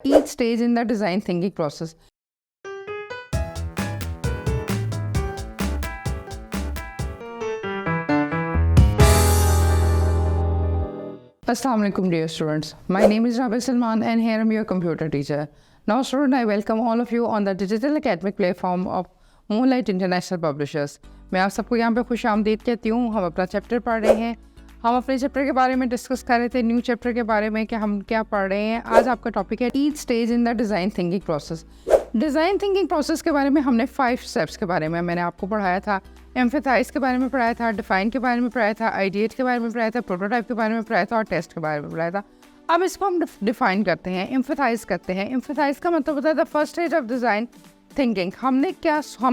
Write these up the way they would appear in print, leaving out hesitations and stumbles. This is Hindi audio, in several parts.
each stage in the design thinking process. Assalamu alaikum dear students. My name is Rabia Salman and here I'm your computer teacher. Now student, I welcome all of you on the digital academic platform of Moonlight International Publishers. मैं आप सबको यहाँ पे खुशामदीद कहती हूँ। हम अपना चैप्टर पढ़ रहे हैं। हम अपने चैप्टर के बारे में डिस्कस कर रहे थे, न्यू चैप्टर के बारे में कि हम क्या पढ़ रहे हैं। आज आपका टॉपिक है each stage in the design thinking process. Design thinking process के बारे में हमने 5 स्टेप्स के बारे में मैंने आपको पढ़ाया था। एम्फेसाइज के बारे में पढ़ाया था, डिफाइन के बारे में पढ़ाया था, आइडिएट के बारे में पढ़ाया था, प्रोटोटाइप के बारे में पढ़ाया था और टेस्ट के बारे में पढ़ाया था। अब इसको हम डिफाइन करते हैं, एम्फेसाइज करते हैं। एम्फेसाइज का मतलब होता है the first stage of design thinking. हम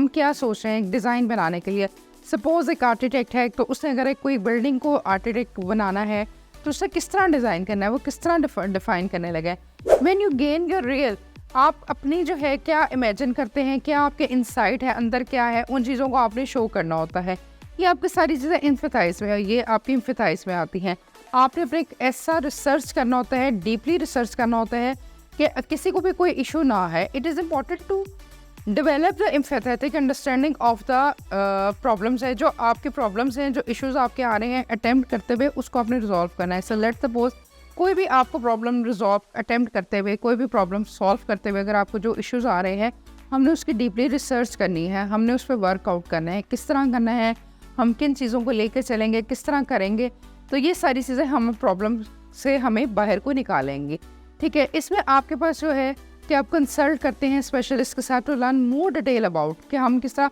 क्या सोच रहे हैं एक डिज़ाइन बनाने के लिए। सपोज एक आर्किटेक्ट है, तो उसने अगर कोई बिल्डिंग को आर्किटेक्ट बनाना है तो उसे किस तरह डिज़ाइन करना है, वो किस तरह डिफाइन करने लगा है। When you gain your real, आप अपनी जो है क्या इमेजिन करते हैं, क्या आपके इनसाइट है, अंदर क्या है, उन चीज़ों को आपने शो करना होता है। ये आपकी सारी चीज़ें एम्फेसाइज में है, ये आपकी एम्फेसाइज में आती हैं। आपने अपने एक ऐसा रिसर्च करना होता है, डीपली रिसर्च करना होता है कि किसी को भी कोई इशू ना है। It is important to develop the empathetic understanding of the problems है, जो आपके प्रॉब्लम्स हैं, जो इश्यूज आपके आ रहे हैं, अटेम्प्ट करते हुए उसको आपने रिजॉल्व करना है। सो लेट सपोज कोई भी आपको प्रॉब्लम रिजॉल्व अटेम्प्ट करते हुए, कोई भी प्रॉब्लम सॉल्व करते हुए अगर आपको जो इश्यूज आ रहे हैं, हमने उसकी डीपली रिसर्च करनी है, हमने उस पर वर्कआउट करना है, किस तरह करना है, हम किन चीज़ों को लेकर चलेंगे, किस तरह करेंगे। तो ये सारी चीज़ें हम प्रॉब्लम से हमें बाहर को निकालेंगी। ठीक है, इसमें आपके पास जो है कि आप कंसल्ट करते हैं स्पेशलिस्ट के साथ to learn more detail about कि हम किस तरह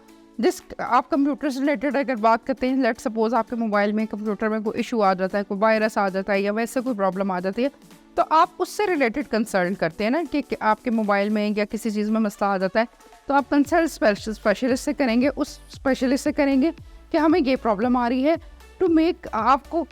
आप कंप्यूटर से रिलेटेड अगर बात करते हैं, लेट सपोज आपके मोबाइल में कंप्यूटर में कोई इशू आ जाता है, कोई वायरस आ जाता है या वैसे कोई प्रॉब्लम आ जाती है, तो आप उससे रिलेटेड कंसल्ट करते हैं ना कि आपके मोबाइल में या किसी चीज़ में मसला आ जाता है, तो आप कंसल्ट स्पेशलिस्ट से करेंगे, उस स्पेशलिस्ट से करेंगे कि हमें ये प्रॉब्लम आ रही है, टू मेक आपको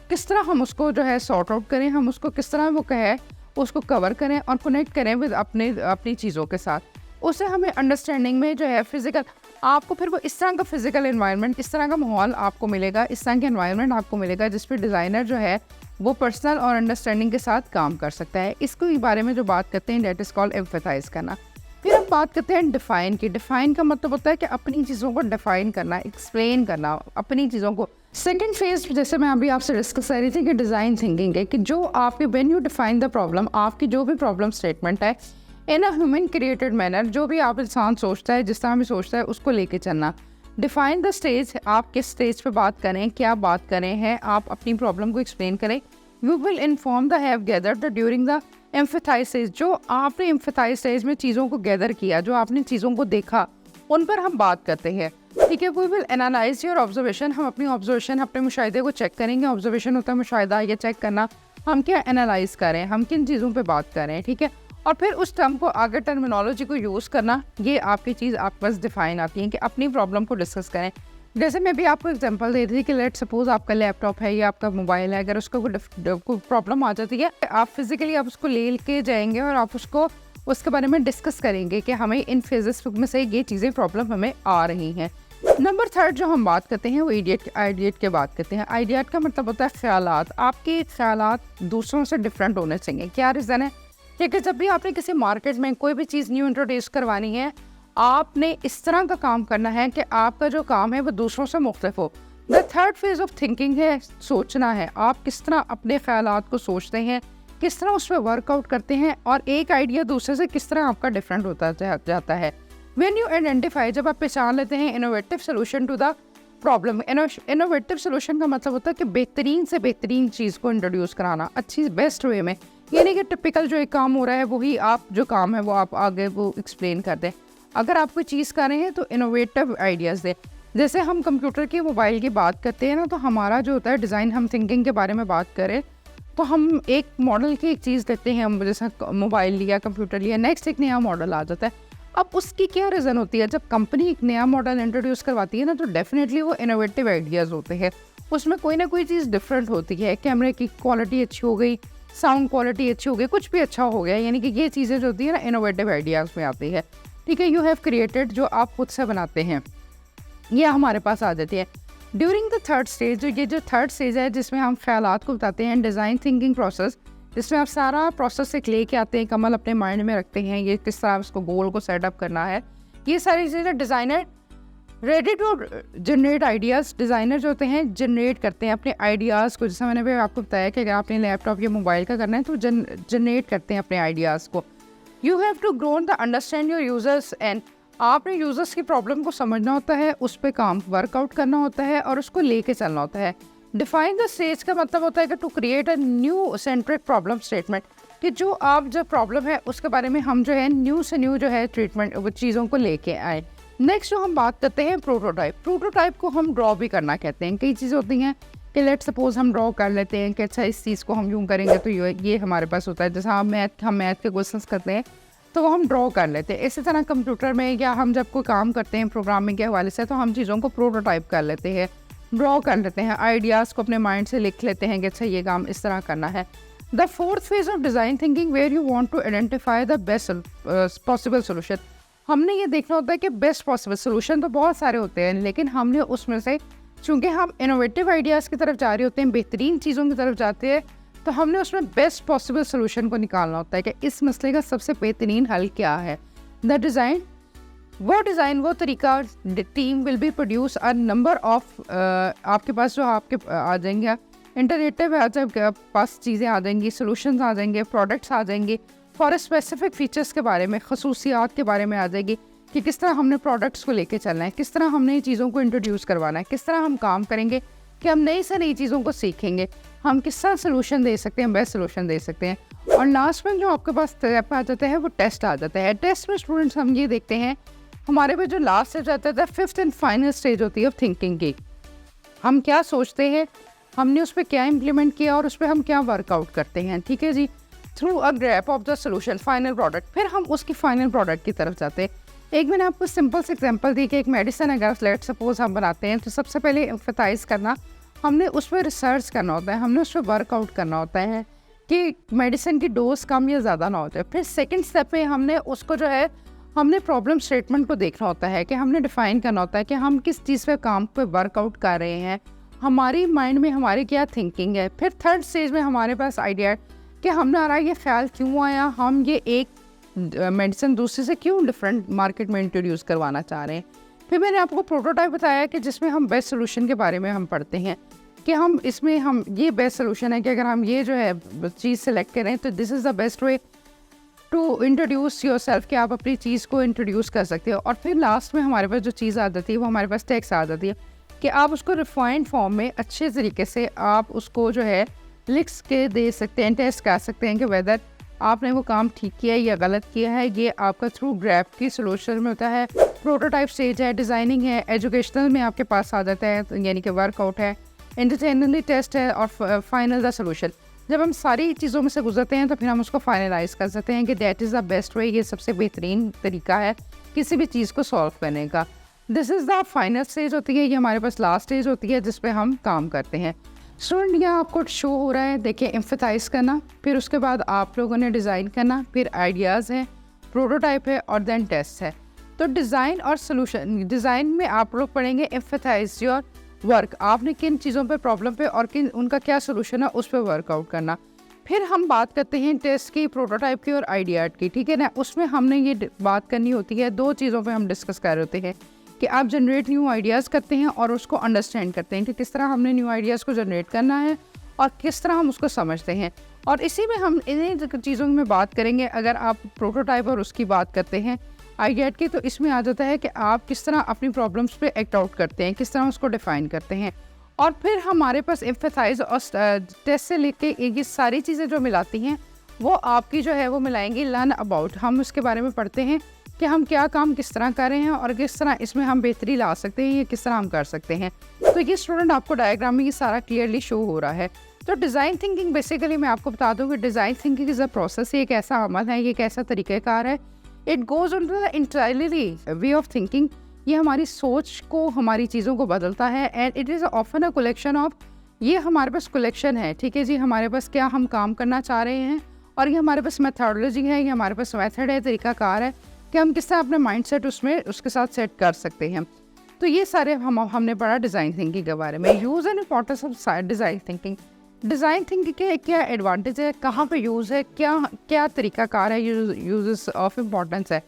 किस तरह हम उसको जो है सॉर्ट आउट करें, हम उसको किस तरह वो कहे उसको कवर करें और कनेक्ट करें विद अपनी चीज़ों के साथ। उससे हमें अंडरस्टैंडिंग में जो है फिज़िकल, आपको फिर वो इस तरह का फिज़िकल एनवायरनमेंट, इस तरह का माहौल आपको मिलेगा, इस तरह का एनवायरनमेंट आपको मिलेगा जिस पर डिज़ाइनर जो है वो पर्सनल और अंडरस्टैंडिंग के साथ काम कर सकता है। इसके बारे में जो बात करते हैं डेट इज़ कॉल्ड एम्फेसाइज करना। फिर हम बात करते हैं डिफ़ाइन की। डिफ़ाइन का मतलब होता है कि अपनी चीज़ों को डिफ़ाइन करना, एक्सप्लेन करना अपनी चीज़ों को। सेकेंड फेज जैसे मैं अभी आपसे डिस्कस कर रही थी कि डिज़ाइन थिंकिंग है कि जो आपके when you define the problem, आपकी जो भी प्रॉब्लम स्टेटमेंट है इन अ ह्यूमन क्रिएटेड मैनर, जो भी आप इंसान सोचता है, जिस तरह भी सोचता है उसको लेके चलना। डिफाइन द स्टेज, आप किस स्टेज पे बात करें, क्या बात करें हैं, आप अपनी प्रॉब्लम को एक्सप्लेन करें। You will inform the have gathered the during the emphasize stage, जो आपने एम्फेसाइज स्टेज में चीज़ों को गैदर किया, जो आपने चीज़ों को देखा, उन पर हम बात करते हैं। ठीक है, we will analyze your observation, हम अपनी ऑब्जर्वेशन, अपने मुशाहिदे को चेक करेंगे। ऑब्जर्वेशन होता है मुशाहिदा या चेक करना, हम क्या एनालाइज करें, हम किन चीज़ों पे बात करें। ठीक है, और फिर उस टर्म को आगे टर्मिनोलॉजी को यूज़ करना, ये आपकी चीज़ आपके पास डिफाइन आती है कि अपनी प्रॉब्लम को डिस्कस करें। जैसे मैं भी आपको एग्जांपल दे रही थी कि लेट सपोज आपका लैपटॉप है या आपका मोबाइल है, अगर उसका कोई प्रॉब्लम आ जाती है, आप फिजिकली आप उसको ले के जाएंगे और आप उसके बारे में डिस्कस करेंगे कि हमें इन फेजेस में से ये चीज़ें प्रॉब्लम हमें आ रही हैं। नंबर 3 जो हम बात करते हैं वो आइडिएट की बात करते हैं। आइडिएट का मतलब होता है ख्यालात। आपके ख्यालात दूसरों से डिफरेंट होने चाहिए। क्या रीज़न है? क्योंकि जब भी आपने किसी मार्केट में कोई भी चीज़ न्यू इंट्रोड्यूस करवानी है, आपने इस तरह का काम करना है कि आपका जो काम है वो दूसरों से मुख्तलिफ हो। The third phase of thinking है सोचना है। आप किस तरह अपने ख्यालात को सोचते हैं, किस तरह उस पर वर्कआउट करते हैं और एक आइडिया दूसरे से किस तरह आपका डिफरेंट होता जाता है। व्हेन यू आइडेंटिफाई, जब आप पहचान लेते हैं innovative solution to the problem. Innovative solution का मतलब होता है कि बेहतरीन से बेहतरीन चीज़ को इंट्रोड्यूस कराना अच्छी बेस्ट वे में। ये नहीं कि टिपिकल जो एक काम हो रहा है वही आप जो काम है वो आप आगे वो एक्सप्लेन कर दें। अगर आप कोई चीज़ कर रहे हैं तो इनोवेटिव आइडियाज़ दें। जैसे हम कंप्यूटर की, मोबाइल की बात करते हैं ना, तो हमारा जो होता है डिज़ाइन, हम थिंकिंग के बारे में बात करें तो हम एक मॉडल की एक चीज़ देते हैं, हम जैसा मोबाइल लिया, कंप्यूटर लिया, नेक्स्ट एक नया मॉडल आ जाता है। अब उसकी क्या रीज़न होती है? जब कंपनी एक नया मॉडल इंट्रोड्यूस करवाती है ना, तो डेफिनेटली वो इनोवेटिव आइडियाज़ होते हैं, उसमें कोई ना कोई चीज़ डिफरेंट होती है। कैमरे की क्वालिटी अच्छी हो गई, साउंड क्वालिटी अच्छी हो गई, कुछ भी अच्छा हो गया, यानी कि ये चीज़ें जो होती है ना इनोवेटिव आइडियाज़ में आती है। ठीक है, यू हैव क्रिएटेड, जो आप खुद से बनाते हैं, ये हमारे पास आ जाती है। ड्यूरिंग द थर्ड स्टेज, जो थर्ड स्टेज है जिसमें हम ख्यालात को बताते हैं, डिज़ाइन थिंकिंग प्रोसेस जिसमें आप सारा प्रोसेस एक लेके आते हैं, कमल अपने माइंड में रखते हैं, ये किस तरह उसको गोल को सेटअप करना है। ये सारी चीज़ें designer ready to generate ideas, designer जो होते हैं जनरेट करते हैं अपने आइडियाज़ को। जैसा मैंने भी आपको बताया कि अगर आपने लैपटॉप या मोबाइल का करना है तो जनरेट करते हैं अपने आइडियाज़ को। You have to grow the understand your users and आपने यूज़र्स की प्रॉब्लम को समझना होता है, उस पर काम वर्कआउट करना होता है और उसको लेके चलना होता है। डिफाइन द स्टेज का मतलब होता है कि to create a new centric problem statement, कि जो आप जो प्रॉब्लम है उसके बारे में हम जो है न्यू से न्यू जो है ट्रीटमेंट वो चीज़ों को लेके आए। नेक्स्ट जो हम बात करते हैं प्रोटोटाइप। प्रोटोटाइप को हम ड्रॉ भी करना कहते हैं। कई चीज़ें होती हैं कि लेट सपोज हम ड्रॉ कर लेते हैं कि अच्छा इस चीज़ को हम यूँ करेंगे तो ये हमारे पास होता है। जैसा हम मैथ के क्वेश्चंस करते हैं तो वो हम ड्रॉ कर लेते हैं। इसी तरह कंप्यूटर में या हम जब कोई काम करते हैं प्रोग्रामिंग के हवाले से तो हम चीज़ों को प्रोटोटाइप कर लेते हैं, ड्रॉ कर लेते हैं, आइडियाज़ को अपने माइंड से लिख लेते हैं कि अच्छा ये काम इस तरह करना है। The fourth phase of design thinking where you want to identify the best possible solution. हमने ये देखना होता है कि बेस्ट पॉसिबल सोल्यूशन तो बहुत सारे होते हैं, लेकिन हमने उसमें से चूँकि हम इनोवेटिव आइडियाज़ की तरफ जा रहे होते हैं, बेहतरीन चीज़ों की तरफ जाते हैं, तो हमने उसमें बेस्ट पॉसिबल सोल्यूशन को निकालना होता है कि इस मसले का सबसे बेहतरीन हल क्या है। द डिज़ाइन वो तरीका team will be produce a number of आपके पास जो आपके आ जाएंगे इंटरनेटिव है, आपके पास चीज़ें आ जाएंगी, सोल्यूशंस आ जाएंगे, प्रोडक्ट्स आ जाएंगे, फॉर स्पेसिफिक फीचर्स के बारे में, खसूसियात के बारे में आ जाएगी कि किस तरह हमने प्रोडक्ट्स को लेके चलना है, किस तरह हमने चीज़ों को इंट्रोड्यूस करवाना है, किस तरह हम काम करेंगे कि हम नई से नई चीज़ों को सीखेंगे, हम किस तरह सोल्यूशन दे सकते हैं, बेस्ट सोल्यूशन दे सकते हैं। और लास्ट में जो आपके पास स्टेप आ जाता है वो टेस्ट आ जाता है। टेस्ट में स्टूडेंट्स हम ये देखते हैं हमारे पे जो लास्ट स्टेज आता है फिफ्थ एंड फाइनल स्टेज होती है थिंकिंग की। हम क्या सोचते हैं, हमने उस पर क्या इम्प्लीमेंट किया और उस पर हम क्या वर्कआउट करते हैं, ठीक है जी, through a grasp of the solution final product. फिर हम उसकी फाइनल प्रोडक्ट की तरफ जाते हैं। एक मैंने आपको सिंपल से एग्जांपल दी कि एक मेडिसिन अगर लेट सपोज हम बनाते हैं तो सबसे पहले एम्फेसाइज करना, हमने उस पर रिसर्च करना होता है, हमने उस पर वर्कआउट करना होता है कि मेडिसिन की डोज कम या ज़्यादा ना हो जाए। फिर सेकेंड स्टेप में हमने उसको जो है हमने प्रॉब्लम स्टेटमेंट को देखना होता है कि हमने डिफ़ाइन करना होता है कि हम किस चीज़ पे काम पे वर्कआउट कर रहे हैं, हमारी माइंड में हमारी क्या थिंकिंग है। फिर थर्ड स्टेज में हमारे पास आइडिया कि हमारा ये ख्याल क्यों आया, हम ये एक मेडिसिन दूसरे से क्यों डिफरेंट मार्केट में इंट्रोड्यूस करवाना चाह रहे हैं। फिर मैंने आपको प्रोटोटाइप बताया कि जिसमें हम बेस्ट सोल्यूशन के बारे में हम पढ़ते हैं कि हम इसमें हम ये बेस्ट सोल्यूशन है कि अगर हम ये जो है चीज़ सेलेक्ट करें तो this is the best way to introduce yourself, कि आप अपनी चीज़ को इंट्रोड्यूस कर सकते हो। और फिर लास्ट में हमारे पास जो चीज़ आ जाती है वो हमारे पास टेक्स्ट आ जाती है कि आप उसको रिफाइंड फॉर्म में अच्छे तरीके से आप उसको जो है लिख के दे सकते हैं, टेस्ट कर सकते हैं कि वेदर आपने वो काम ठीक किया है या गलत किया है। ये आपका थ्रू ग्रैप की सोल्यूशन में होता है। प्रोटोटाइप स्टेज है, डिज़ाइनिंग है, एजुकेशनल में आपके पास आ जाता है, यानी कि वर्कआउट है, इंटरटेनली टेस्ट है और फाइनल द सोल्यूशन। जब हम सारी चीज़ों में से गुजरते हैं तो फिर हम उसको फाइनलाइज कर सकते हैं कि दैट इज़ द बेस्ट वे, ये सबसे बेहतरीन तरीका है किसी भी चीज़ को सॉल्व करने का। This is the final stage होती है, ये हमारे पास लास्ट स्टेज होती है जिस पे हम काम करते हैं। स्टूडेंट यहाँ आपको शो हो रहा है, देखिए एम्फेसाइज करना, फिर उसके बाद आप लोगों ने डिज़ाइन करना, फिर आइडियाज़ है, प्रोटोटाइप है और देन टेस्ट है। तो डिज़ाइन और सोल्यूशन, डिज़ाइन में आप लोग पढ़ेंगे एम्फेसाइज योर वर्क, आपने किन चीज़ों पे प्रॉब्लम पे और किन उनका क्या सोल्यूशन है उस पर वर्कआउट करना। फिर हम बात करते हैं टेस्ट की, प्रोटोटाइप की और आइडिया की, ठीक है ना। उसमें हमने ये बात करनी होती है, दो चीज़ों पे हम डिस्कस कर रहे होते हैं कि आप जनरेट न्यू आइडियाज़ करते हैं और उसको अंडरस्टैंड करते हैं कि किस तरह हमने न्यू आइडियाज़ को जनरेट करना है और किस तरह हम उसको समझते हैं। और इसी में हम इन्हीं चीज़ों में बात करेंगे। अगर आप प्रोटोटाइप और उसकी बात करते हैं आइडिया की, तो इसमें आ जाता है कि आप किस तरह अपनी प्रॉब्लम्स पे एक्ट आउट करते हैं, किस तरह उसको डिफ़ाइन करते हैं। और फिर हमारे पास एम्फेसाइज और टेस्ट से लेके ये सारी चीज़ें जो मिलाती हैं वो आपकी जो है वो मिलाएंगी लर्न अबाउट। हम उसके बारे में पढ़ते हैं कि हम क्या काम किस तरह कर रहे हैं और किस तरह इसमें हम बेहतरी ला सकते हैं, ये किस तरह हम कर सकते हैं। तो ये स्टूडेंट आपको डायग्राम में ये सारा क्लियरली शो हो रहा है। तो डिज़ाइन थिंकिंग बेसिकली मैं आपको बता दूँ कि design thinking is a process, ये एक ऐसा अमल है, ये एक ऐसा तरीक़ाकार है। It goes on to the entirely way of thinking, ये हमारी सोच को, हमारी चीज़ों को बदलता है। And it is often a collection of, ये हमारे पास कलेक्शन है, ठीक है जी, हमारे पास क्या हम काम करना चाह रहे हैं और ये हमारे पास मेथोडोलॉजी है, ये हमारे पास मेथड है, तरीक़ाकार है कि हम किस तरह अपने माइंडसेट उसमें उसके साथ सेट कर सकते हैं। तो ये सारे हमने पढ़ा डिज़ाइन थिंकिंग के बारे में। Use and importance of design thinking, design thinking के क्या एडवांटेज है, कहाँ पे यूज़ है, क्या क्या तरीकाकार है, यूजेस ऑफ इम्पोर्टेंस है।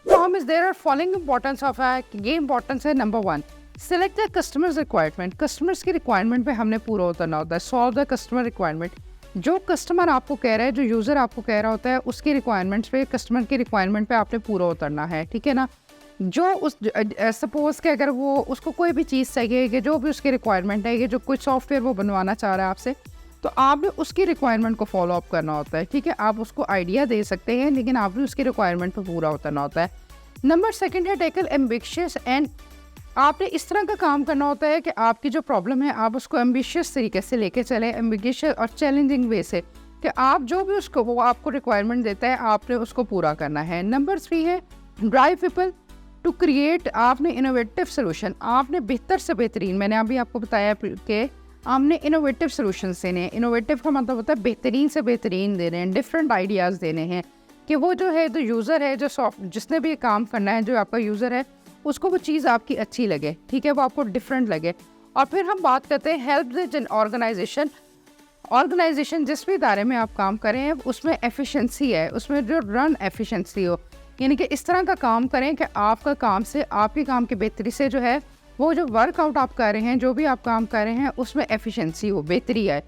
Promise there are following importance of है। ये इम्पोर्टेंस है number 1, select the customers requirement. Customers की रिक्वायरमेंट पे हमने पूरा उतरना होता है। Solve the customer requirement. जो कस्टमर आपको कह रहा है, जो यूज़र आपको कह रहा होता है, उसकी रिक्वायरमेंट्स पे, कस्टमर की रिक्वायरमेंट पे आपने पूरा उतरना है, ठीक है ना। जो उस सपोज़ कि अगर वो उसको कोई भी चीज़ चाहिए, कि जो भी उसकी रिक्वायरमेंट है, कि जो कोई सॉफ्टवेयर वो बनवाना चाह रहा है आपसे, तो आपने उसकी रिक्वायरमेंट को फॉलो अप करना होता है, ठीक है। आप उसको आइडिया दे सकते हैं, लेकिन आपने उसकी रिक्वायरमेंट पर पूरा उतरना होता है। नंबर 2 है टेकल एम्बिशियस एंड। आपने इस तरह का काम करना होता है कि आपकी जो प्रॉब्लम है आप उसको एम्बिशियस तरीके से लेके चलें, एम्बिशियस और चैलेंजिंग वे से, कि आप जो भी उसको वो आपको रिक्वायरमेंट देता है आपने उसको पूरा करना है। नंबर 3 है ड्राइव पीपल टू क्रिएट। आपने इनोवेटिव सोल्यूशन, आपने बेहतर से बेहतरीन, मैंने अभी आपको बताया कि आपने इनोवेटिव सोल्यूशंस देने हैं। इनोवेटिव का मतलब होता है बेहतरीन से बेहतरीन देने हैं, डिफरेंट आइडियाज़ देने हैं, कि वो जो है, जो यूज़र है, जो जिसने भी काम करना है, जो आपका यूज़र है, उसको वो चीज़ आपकी अच्छी लगे, ठीक है, वो आपको डिफरेंट लगे। और फिर हम बात करते हैं हेल्प द ऑर्गेनाइजेशन। ऑर्गेनाइजेशन जिस भी इदारे में आप काम करें उसमें एफिशिएंसी है, उसमें जो रन एफिशिएंसी हो, यानी कि इस तरह का काम करें कि आपका काम से, आपके काम की बेहतरी से जो है, वो जो वर्कआउट आप कर रहे हैं, जो भी आप काम कर रहे हैं, उसमें एफिशिएंसी हो, बेहतरी है।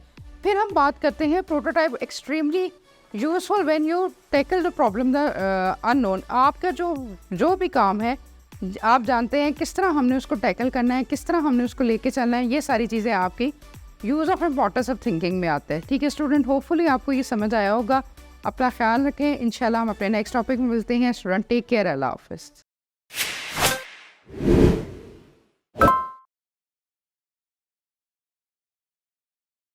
फिर हम बात करते हैं prototype extremely useful when you tackle the problem the unknown. आपका जो भी काम है, आप जानते हैं किस तरह हमने उसको टैकल करना है, किस तरह हमने उसको लेके चलना है, ये सारी चीज़ें आपकी use of importance of thinking में आते हैं, ठीक है स्टूडेंट। होपफुली आपको ये समझ आया होगा। अपना ख्याल रखें, इंशाल्लाह हम अपने नेक्स्ट टॉपिक में मिलते हैं। स्टूडेंट टेक केयर, अल्लाह हाफ़िज़।